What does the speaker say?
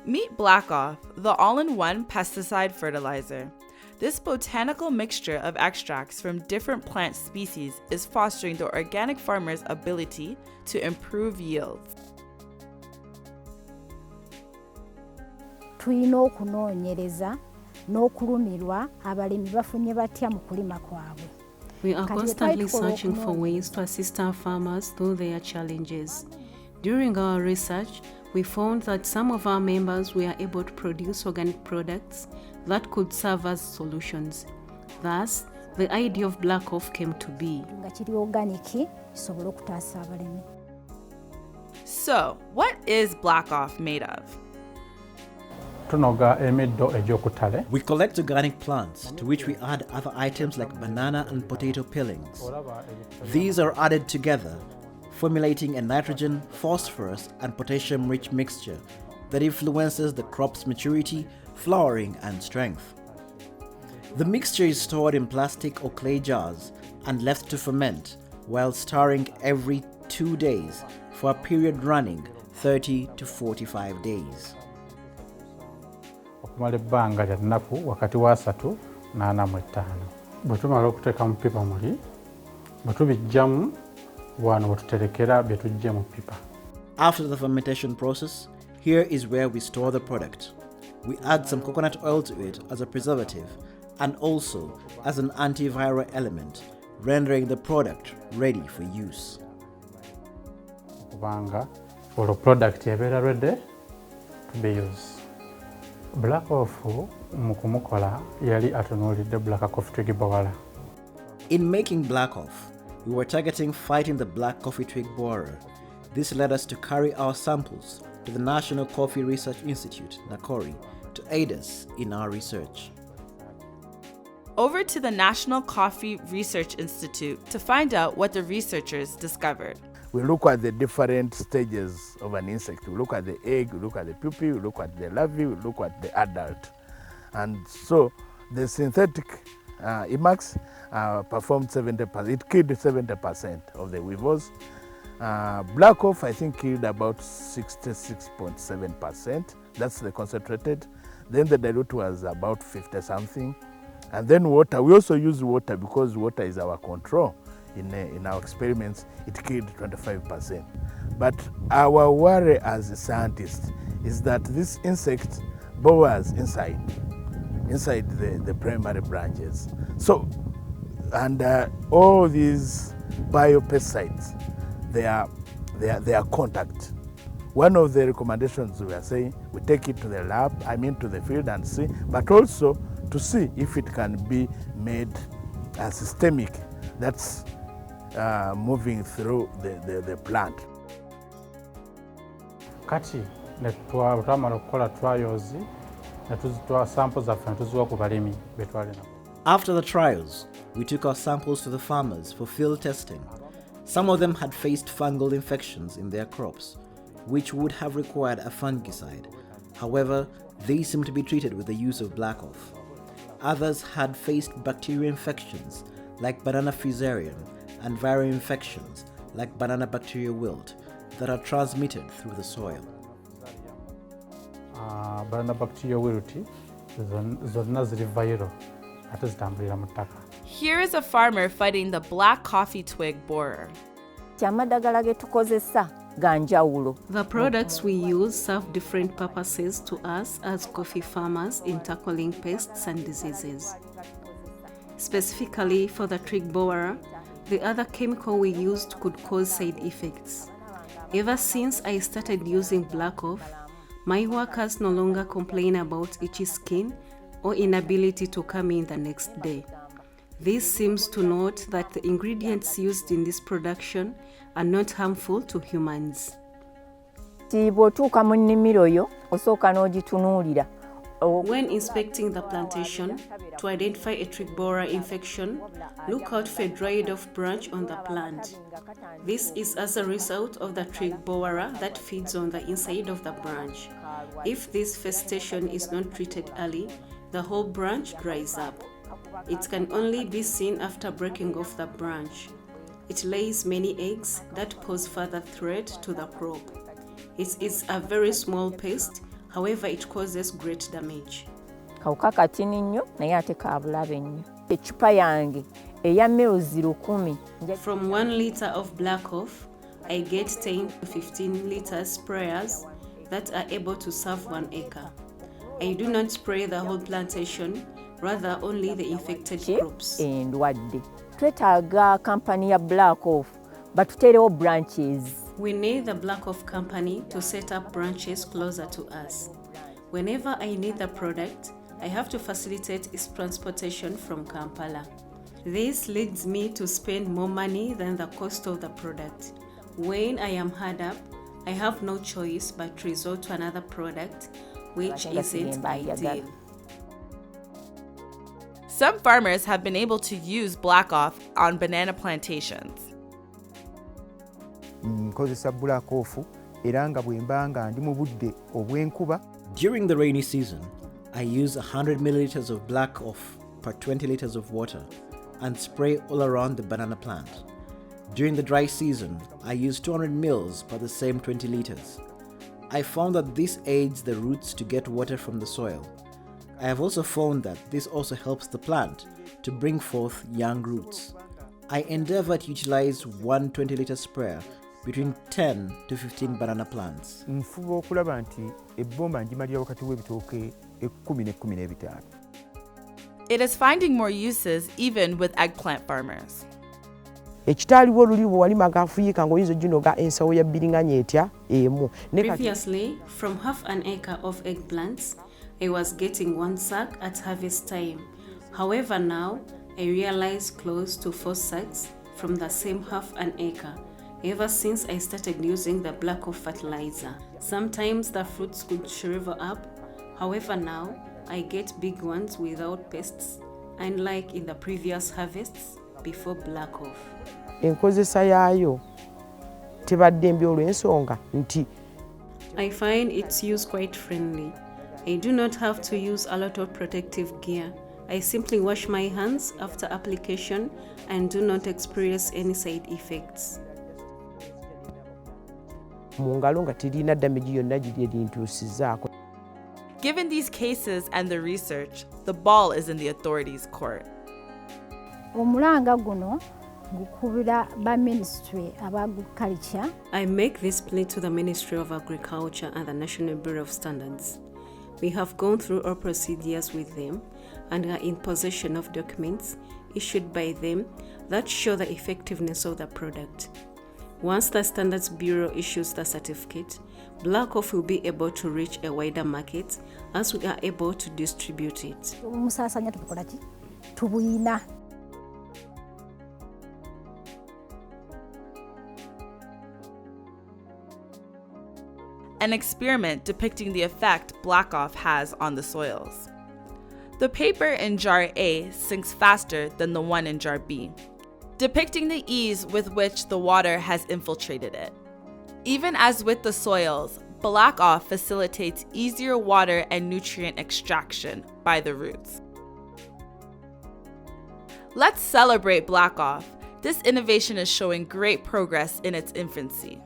Meet Black Off, the all-in-one pesticide fertilizer. This botanical mixture of extracts from different plant species is fostering the organic farmer's ability to improve yields. Tulina okunoonyereza n'okulumirwa abalimi bafunye batya mu kulima kwabwe. We are constantly searching for ways to assist our farmers through their challenges. During our research, we found that some of our members were able to produce organic products that could serve as solutions. Thus, the idea of Black Off came to be. So, what is Black Off made of? We collect organic plants, to which we add other items like banana and potato peelings. These are added together, formulating a nitrogen, phosphorus, and potassium-rich mixture that influences the crop's maturity, flowering, and strength. The mixture is stored in plastic or clay jars and left to ferment, while stirring every 2 days for a period running 30 to 45 days. Okumala ebbanga lya nnaku wakati wa 3 na 45. Bwe tumala okuteeka mu pipa muli, bwe tubijjamu wano bwe tuterekera bye tujje mu pipa. After the fermentation process, here is where we store the product. We add some coconut oil to it as a preservative and also as an antiviral element, rendering the product ready for use. Okubanga olwo product ebeera ready to be used. Black Off mu kumukola yali atunuulidde black coffee twig borer. In making Black Off, we were targeting fighting the black coffee twig borer. This led us to carry our samples to the National Coffee Research Institute, NACORI, to aid us in our research. Over to the National Coffee Research Institute to find out what the researchers discovered. We look at the different stages of an insect. We look at the egg, we look at the pupae, we look at the larvae, we look at the adult. And so the synthetic Emax performed 70%, it killed 70% of the weevils. Black Off, I think, killed about 66.7%. That's the concentrated. Then the dilute was about 50 something. And then water, we also use water because water is our control. In our experiments, it killed 25%. But our worry as scientists is that this insect bores inside the primary branches. So, and all these biopesticides, they are contact. One of the recommendations we are saying, we take it to the lab, to the field and see, but also to see if it can be made systemic. That's moving through the plant. Kati twamala okukola trials ne tuzitwala samples zaffe ne tuziwa ku balimi be twali nabo. After the trials, we took our samples to the farmers for field testing. Some of them had faced fungal infections in their crops, which would have required a fungicide. However, they seemed to be treated with the use of Black Off. Others had faced bacterial infections like banana fusarium and viral infections like banana bacterial wilt that are transmitted through the soil. Banana bacterial wilt zonna ziri viral ate zitambulira mu ttaka. Here is a farmer fighting the black coffee twig borer. The products we use serve different purposes to us as coffee farmers in tackling pests and diseases. Specifically for the twig borer, the other chemical we used could cause side effects. Ever since I started using Black Off, my workers no longer complain about itchy skin or inability to come in the next day. This seems to note that the ingredients used in this production are not harmful to humans. When inspecting the plantation, to identify a twig borer infection, look out for a dried off branch on the plant. This is as a result of the twig borer that feeds on the inside of the branch. If this infestation is not treated early, the whole branch dries up. It can only be seen after breaking off the branch. It lays many eggs that pose further threat to the crop. It is a very small pest. However, it causes great damage. Kawuka katini nnyo naye ate ka bulabe nnyo. Eccupa yange eya mils 10. From 1 liter of black off, I get 10 to 15 liters sprayers that are able to serve 1 acre. I do not spray the whole plantation, rather only the infected crops. Endwadde. Twetaaga kampani ya black off, batuteerewo branches. We need the black off company to set up branches closer to us. Whenever I need the product, I have to facilitate its transportation from Kampala. This leads me to spend more money than the cost of the product. When I am hard up, I have no choice but to resort to another product, which isn't ideal. Some farmers have been able to use black off on banana plantations. During the rainy season, I use 100 milliliters of black off per 20 liters of water and spray all around the banana plant. During the dry season, I use 200 mils per the same 20 liters. I found that this aids the roots to get water from the soil. I have also found that this also helps the plant to bring forth young roots. I endeavor to utilize one 20-liter sprayer between 10 to 15 banana plants. It is finding more uses even with eggplant farmers. Previously, from half an acre of eggplants, I was getting 1 sack at harvest time. However, now I realize close to 4 sacks from the same half an acre ever since I started using the black off fertilizer. Sometimes the fruits could shrivel up. However, now I get big ones without pests, unlike in the previous harvests before black off. I find its use quite friendly. I do not have to use a lot of protective gear. I simply wash my hands after application and do not experience any side effects. Given these cases and the research, the ball is in the authorities' court. Omulanga guno gukubira ba Ministry of Agriculture. I make this plea to the Ministry of Agriculture and the National Bureau of Standards. We have gone through all procedures with them and are in possession of documents issued by them that show the effectiveness of the product. Once the Standards Bureau issues the certificate, black off will be able to reach a wider market as we are able to distribute it. An experiment depicting the effect black off has on the soils. The paper in jar A sinks faster than the one in jar B, depicting the ease with which the water has infiltrated it. Even as with the soils, black off facilitates easier water and nutrient extraction by the roots. Let's celebrate black off. This innovation is showing great progress in its infancy.